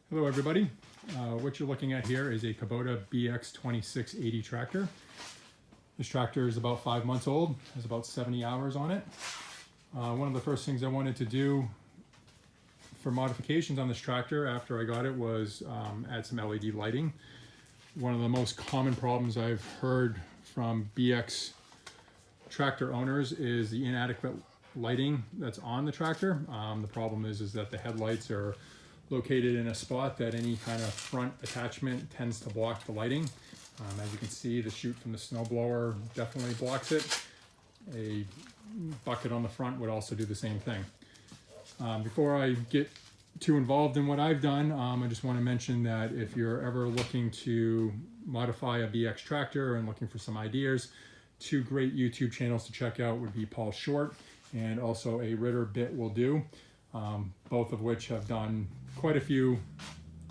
Hello everybody. What you're looking at here is a Kubota BX2680 tractor. This tractor is about 5 months old, has about 70 hours on it. One of the first things I wanted to do for modifications on this tractor after I got it was add some LED lighting. One of the most common problems I've heard from BX tractor owners is the inadequate lighting that's on the tractor. The problem is that the headlights are located in a spot that any kind of front attachment tends to block the lighting. As you can see, the chute from the snowblower definitely blocks it. A bucket on the front would also do the same thing. Before I get too involved in what I've done, I just want to mention that if you're ever looking to modify a BX tractor and looking for some ideas, two great YouTube channels to check out would be Paul Short and also a Ritter Bit will do, both of which have done quite a few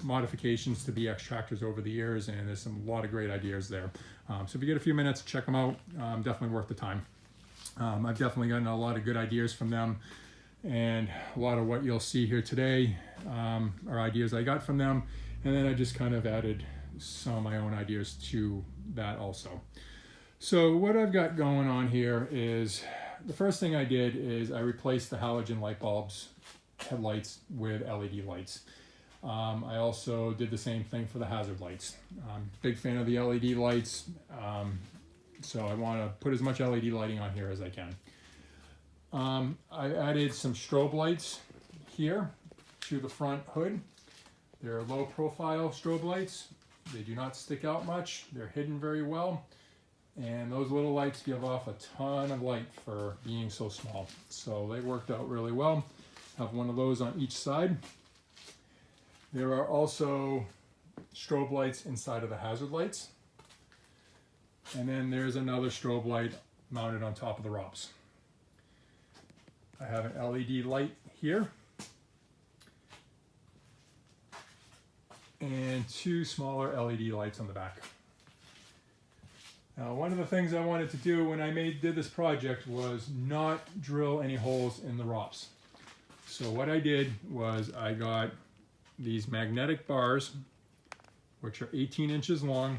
modifications to BX tractors over the years, and there's a lot of great ideas there. So if you get a few minutes, check them out. Definitely worth the time. I've definitely gotten a lot of good ideas from them, and a lot of what you'll see here today are ideas I got from them, and then I just kind of added some of my own ideas to that also. So what I've got going on here is, the first thing I did is I replaced the halogen light bulbs headlights with LED lights. I also did the same thing for the hazard lights. Big fan of the LED lights, so I want to put as much LED lighting on here as I can. I added some strobe lights here to the front hood. They're low profile strobe lights. They do not stick out much. They're hidden very well. And those little lights give off a ton of light for being so small. So they worked out really well. Have one of those on each side. There are also strobe lights inside of the hazard lights. And then there's another strobe light mounted on top of the ROPS. I have an LED light here. And two smaller LED lights on the back. Now, one of the things I wanted to do when I did this project was not drill any holes in the ROPS. So what I did was I got these magnetic bars, which are 18 inches long,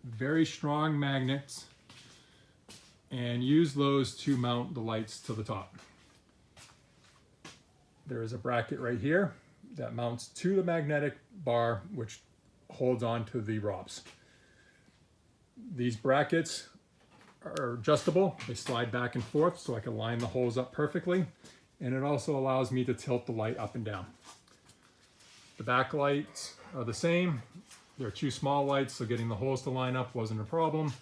very strong magnets, and use those to mount the lights to the top. There is a bracket right here that mounts to the magnetic bar, which holds on to the ROPS. These brackets are adjustable. They slide back and forth so I can line the holes up perfectly. And it also allows me to tilt the light up and down. The back lights are the same. They're two small lights, so getting the holes to line up wasn't a problem.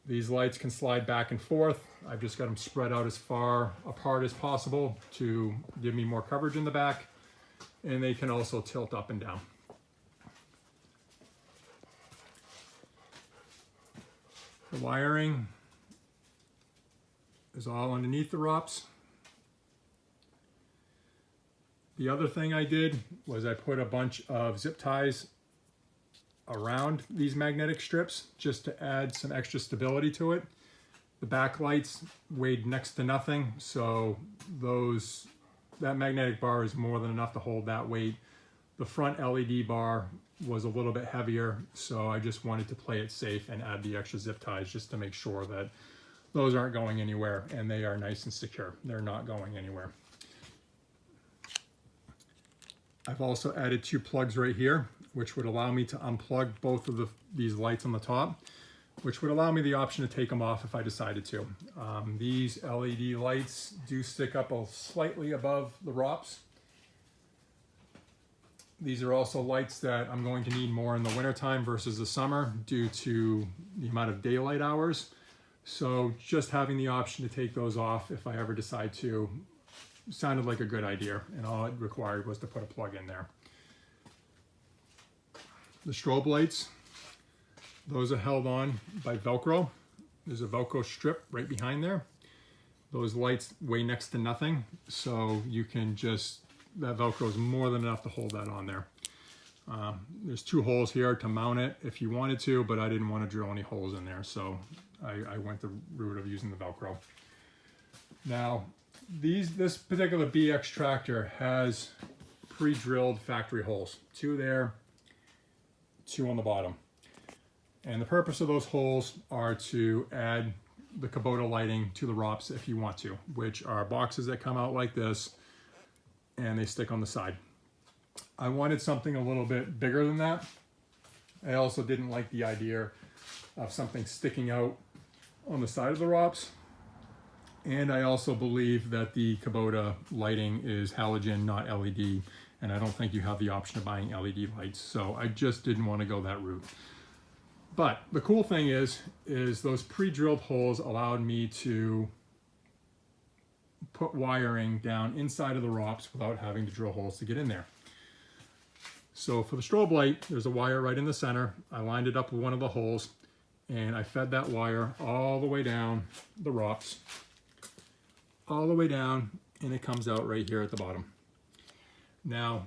These lights can slide back and forth. I've just got them spread out as far apart as possible to give me more coverage in the back. And they can also tilt up and down. The wiring is all underneath the ROPS. The other thing I did was I put a bunch of zip ties around these magnetic strips just to add some extra stability to it. The back lights weighed next to nothing, so that magnetic bar is more than enough to hold that weight. The front LED bar was a little bit heavier, so I just wanted to play it safe and add the extra zip ties just to make sure that those aren't going anywhere and they are nice and secure. They're not going anywhere. I've also added two plugs right here, which would allow me to unplug both of these lights on the top, which would allow me the option to take them off if I decided to. These LED lights do stick up slightly above the ROPS. These are also lights that I'm going to need more in the wintertime versus the summer due to the amount of daylight hours. So just having the option to take those off if I ever decide to sounded like a good idea, and all it required was to put a plug in there. The strobe lights, those are held on by Velcro. There's a Velcro strip right behind there. Those lights weigh next to nothing, so you can that Velcro is more than enough to hold that on there. There's two holes here to mount it if you wanted to, but I didn't want to drill any holes in there, so I went the route of using the Velcro. Now, this particular BX tractor has pre-drilled factory holes. 2 there, 2 on the bottom. And the purpose of those holes are to add the Kubota lighting to the ROPS if you want to, which are boxes that come out like this and they stick on the side. I wanted something a little bit bigger than that. I also didn't like the idea of something sticking out on the side of the ROPS. And I also believe that the Kubota lighting is halogen, not LED, and I don't think you have the option of buying LED lights, so I just didn't want to go that route. But the cool thing is those pre-drilled holes allowed me to put wiring down inside of the ROPS without having to drill holes to get in there. So for the strobe light, there's a wire right in the center. I lined it up with one of the holes, and I fed that wire all the way down the ROPS, all the way down, and it comes out right here at the bottom. Now,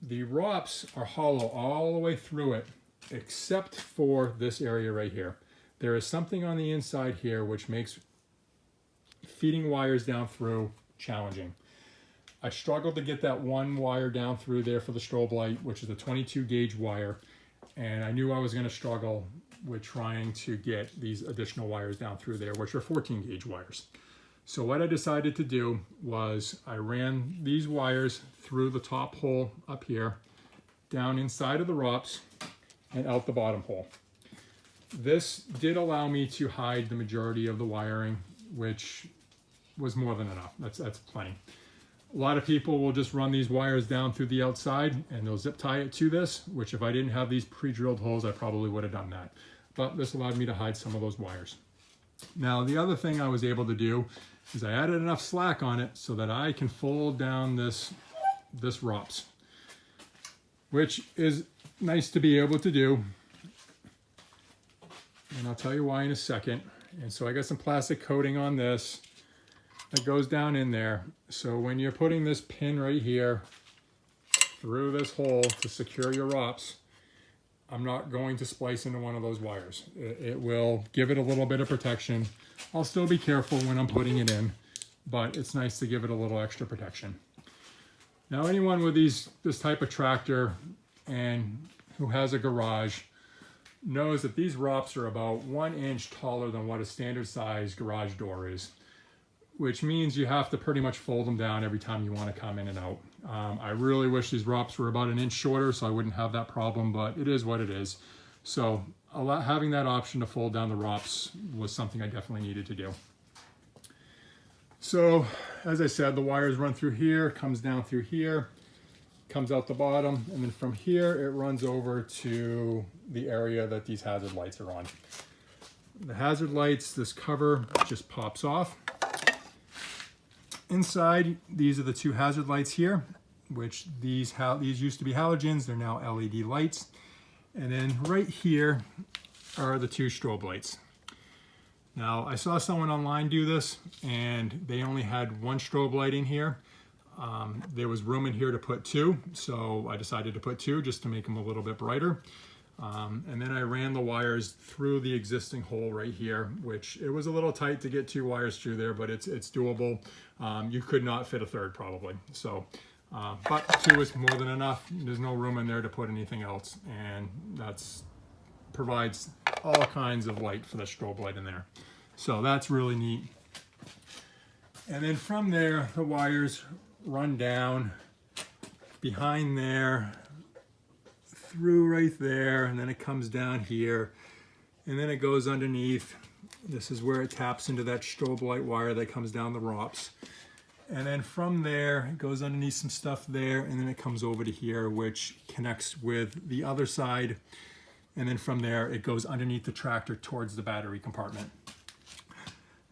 the ROPS are hollow all the way through it, except for this area right here. There is something on the inside here which makes feeding wires down through challenging. I struggled to get that one wire down through there for the strobe light, which is a 22 gauge wire, and I knew I was going to struggle with trying to get these additional wires down through there, which are 14 gauge wires. So what I decided to do was I ran these wires through the top hole up here, down inside of the ROPS, and out the bottom hole. This did allow me to hide the majority of the wiring, which was more than enough. That's plenty. A lot of people will just run these wires down through the outside and they'll zip tie it to this, which if I didn't have these pre-drilled holes, I probably would have done that. But this allowed me to hide some of those wires. Now, the other thing I was able to do is I added enough slack on it so that I can fold down this ROPS, which is nice to be able to do. And I'll tell you why in a second. And so I got some plastic coating on this that goes down in there. So when you're putting this pin right here through this hole to secure your ROPS, I'm not going to splice into one of those wires. It will give it a little bit of protection. I'll still be careful when I'm putting it in, but it's nice to give it a little extra protection. Now, anyone with this type of tractor and who has a garage knows that these ROPS are about 1 inch taller than what a standard size garage door is, which means you have to pretty much fold them down every time you want to come in and out. I really wish these ROPS were about 1 inch shorter so I wouldn't have that problem, but it is what it is. So having that option to fold down the ROPS was something I definitely needed to do. So as I said, the wires run through here, comes down through here, comes out the bottom, and then from here it runs over to the area that these hazard lights are on. The hazard lights, this cover just pops off. Inside, these are the 2 hazard lights here, which these used to be halogens, they're now LED lights. And then right here are the 2 strobe lights. Now, I saw someone online do this, and they only had 1 strobe light in here. There was room in here to put 2, so I decided to put 2 just to make them a little bit brighter. And then I ran the wires through the existing hole right here, which it was a little tight to get 2 wires through there, but it's doable. You could not fit a 3rd probably. So, but 2 is more than enough. There's no room in there to put anything else, and that's provides all kinds of light for the strobe light in there. So that's really neat. And then from there, the wires run down behind there, through right there, and then it comes down here, and then it goes underneath. This is where it taps into that strobe light wire that comes down the ROPS. And then from there, it goes underneath some stuff there, and then it comes over to here, which connects with the other side. And then from there, it goes underneath the tractor towards the battery compartment.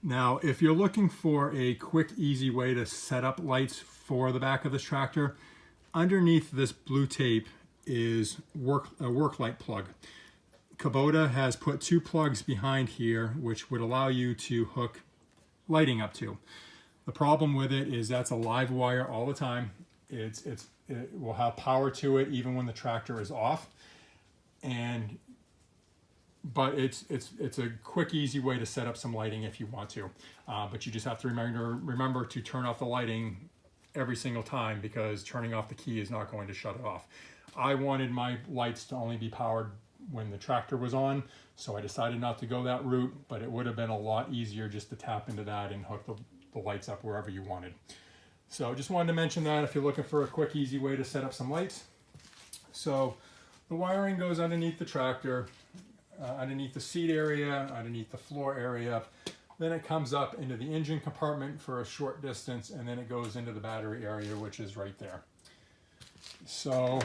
Now, if you're looking for a quick, easy way to set up lights for the back of this tractor, underneath this blue tape is a work light plug. Kubota has put 2 plugs behind here, which would allow you to hook lighting up to. The problem with it is that's a live wire all the time. It will have power to it even when the tractor is off. But it's a quick, easy way to set up some lighting if you want to. But you just have to remember to turn off the lighting every single time because turning off the key is not going to shut it off. I wanted my lights to only be powered when the tractor was on, so I decided not to go that route, but it would have been a lot easier just to tap into that and hook the lights up wherever you wanted. So just wanted to mention that if you're looking for a quick, easy way to set up some lights. So the wiring goes underneath the tractor, underneath the seat area, underneath the floor area. Then it comes up into the engine compartment for a short distance, and then it goes into the battery area, which is right there. So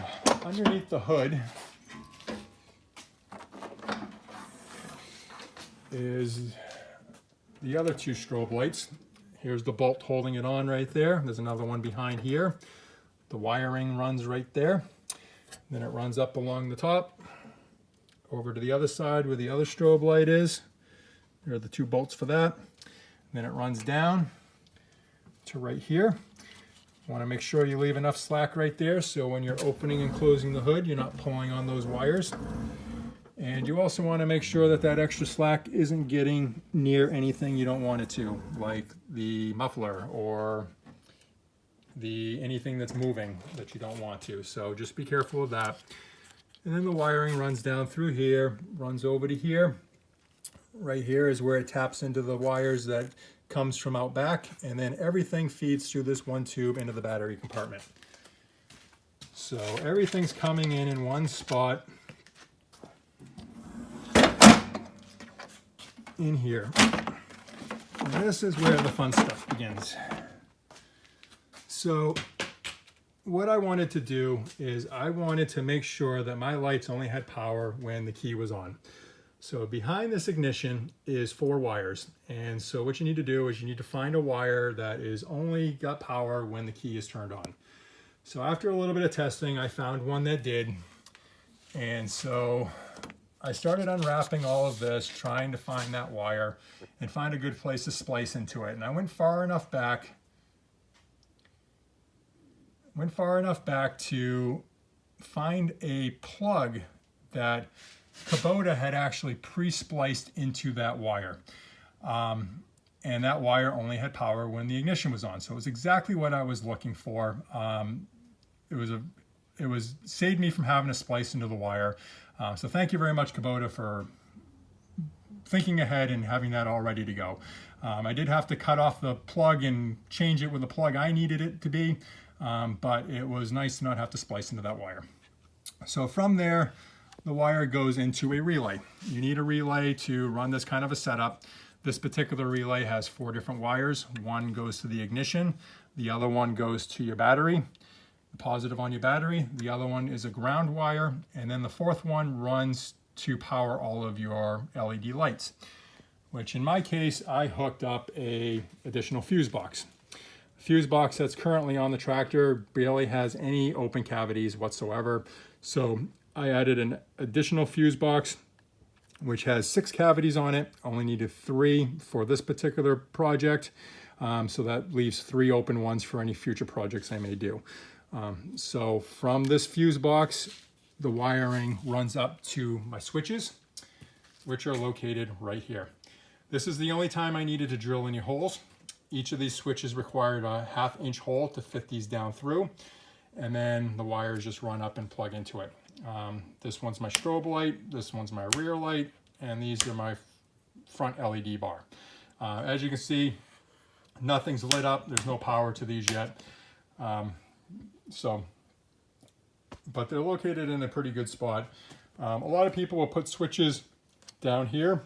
underneath the hood is the other two strobe lights. Here's the bolt holding it on right there. There's another one behind here. The wiring runs right there. Then it runs up along the top, over to the other side where the other strobe light is. There are the two bolts for that. Then it runs down to right here. You want to make sure you leave enough slack right there so when you're opening and closing the hood, you're not pulling on those wires. And you also want to make sure that that extra slack isn't getting near anything you don't want it to, like the muffler or anything that's moving that you don't want to. So just be careful of that. And then the wiring runs down through here, runs over to here. Right here is where it taps into the wires that comes from out back, and then everything feeds through this one tube into the battery compartment. So everything's coming in one spot in here. And this is where the fun stuff begins. So what I wanted to do is I wanted to make sure that my lights only had power when the key was on. So behind this ignition is 4 wires. And so what you need to do is you need to find a wire that is only got power when the key is turned on. So after a little bit of testing, I found one that did. And so I started unwrapping all of this, trying to find that wire and find a good place to splice into it. And I went far enough back to find a plug that Kubota had actually pre-spliced into that wire. And that wire only had power when the ignition was on. So it was exactly what I was looking for. It saved me from having to splice into the wire. So thank you very much, Kubota, for thinking ahead and having that all ready to go. I did have to cut off the plug and change it with the plug I needed it to be, but it was nice to not have to splice into that wire. So from there, the wire goes into a relay. You need a relay to run this kind of a setup. This particular relay has 4 different wires. One goes to the ignition, the other one goes to your battery, the positive on your battery, the other one is a ground wire, and then the 4th one runs to power all of your LED lights, which in my case, I hooked up a additional fuse box. The fuse box that's currently on the tractor barely has any open cavities whatsoever. So I added an additional fuse box, which has 6 cavities on it. Only needed 3 for this particular project. So that leaves 3 open ones for any future projects I may do. So from this fuse box, the wiring runs up to my switches, which are located right here. This is the only time I needed to drill any holes. Each of these switches required a 1/2 inch hole to fit these down through. And then the wires just run up and plug into it. This one's my strobe light, this one's my rear light, and these are my front LED bar. As you can see, nothing's lit up. There's no power to these yet. But they're located in a pretty good spot. A lot of people will put switches down here.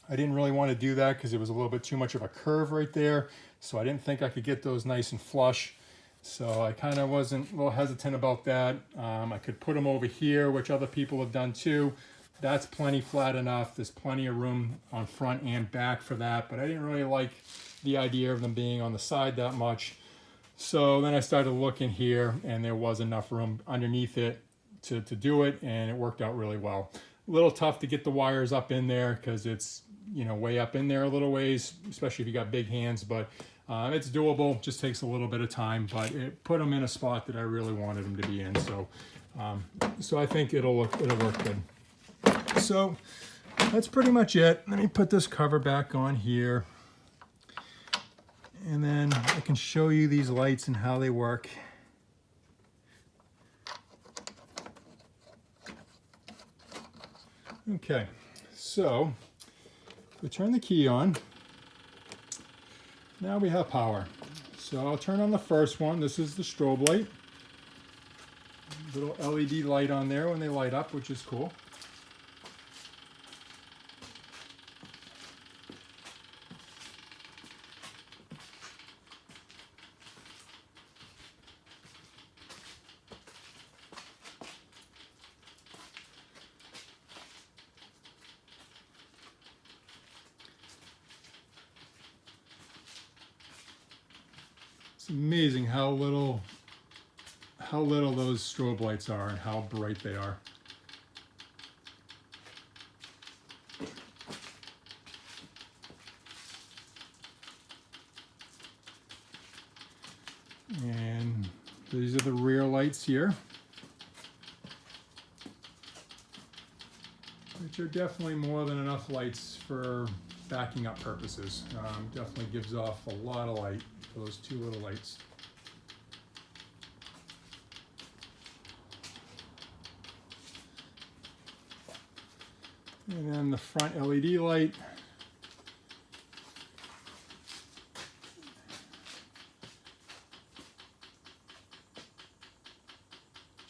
I didn't really want to do that because it was a little bit too much of a curve right there. So I didn't think I could get those nice and flush. So I kind of wasn't a little hesitant about that. I could put them over here, which other people have done too. That's plenty flat enough. There's plenty of room on front and back for that, but I didn't really like the idea of them being on the side that much. So then I started looking here, and there was enough room underneath it to do it, and it worked out really well. A little tough to get the wires up in there because it's, you know, way up in there a little ways, especially if you got big hands, but it's doable. Just takes a little bit of time, but it put them in a spot that I really wanted them to be in. So I think it'll work good. So that's pretty much it. Let me put this cover back on here. And then I can show you these lights and how they work. Okay, so we turn the key on. Now we have power. So I'll turn on the first one. This is the strobe light. Little LED light on there when they light up, which is cool. It's amazing how little those strobe lights are and how bright they are. And these are the rear lights here, which are definitely more than enough lights for backing up purposes. Definitely gives off a lot of light for those two little lights. And then the front LED light.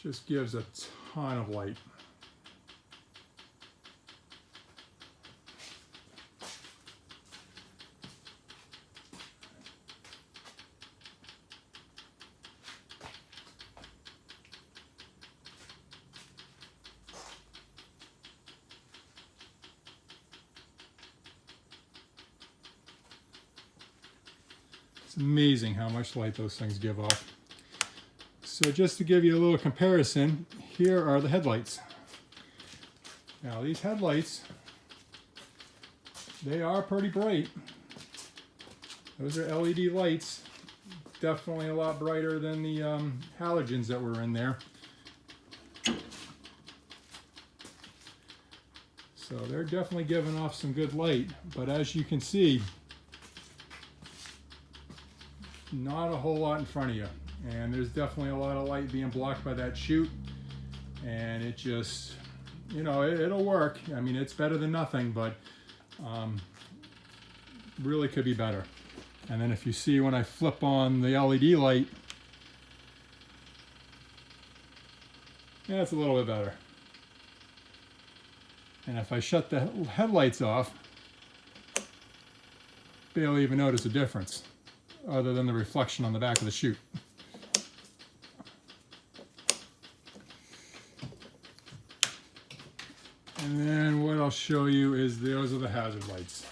Just gives a ton of light. It's amazing how much light those things give off. So just to give you a little comparison, here are the headlights. Now these headlights, they are pretty bright. Those are LED lights, definitely a lot brighter than the halogens that were in there. So they're definitely giving off some good light, but as you can see, not a whole lot in front of you. And there's definitely a lot of light being blocked by that chute, and it just, you know, it'll work. I mean, it's better than nothing, but really could be better. And then if you see when I flip on the LED light, yeah, it's a little bit better. And if I shut the headlights off, barely even notice a difference, other than the reflection on the back of the chute. And then what I'll show you is those are the hazard lights,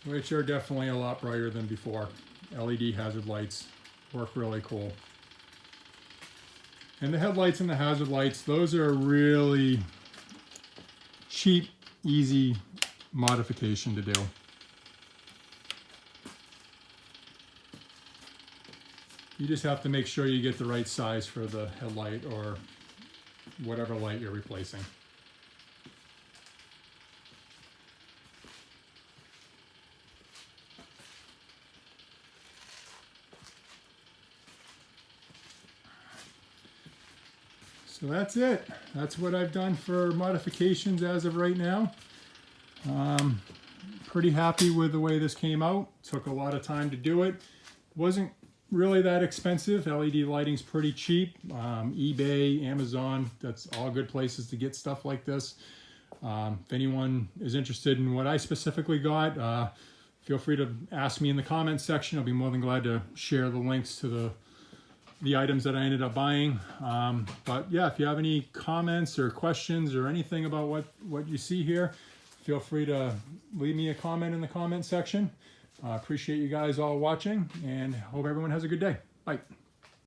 which are definitely a lot brighter than before. LED hazard lights work really cool. And the headlights and the hazard lights, those are really cheap, easy modification to do. You just have to make sure you get the right size for the headlight or whatever light you're replacing. So that's it. That's what I've done for modifications as of right now. Pretty happy with the way this came out. Took a lot of time to do it. Wasn't really that expensive. LED lighting's pretty cheap. eBay, Amazon, that's all good places to get stuff like this. If anyone is interested in what I specifically got, feel free to ask me in the comments section. I'll be more than glad to share the links to the items that I ended up buying. But yeah, if you have any comments or questions or anything about what you see here, feel free to leave me a comment in the comment section. I appreciate you guys all watching and hope everyone has a good day. Bye.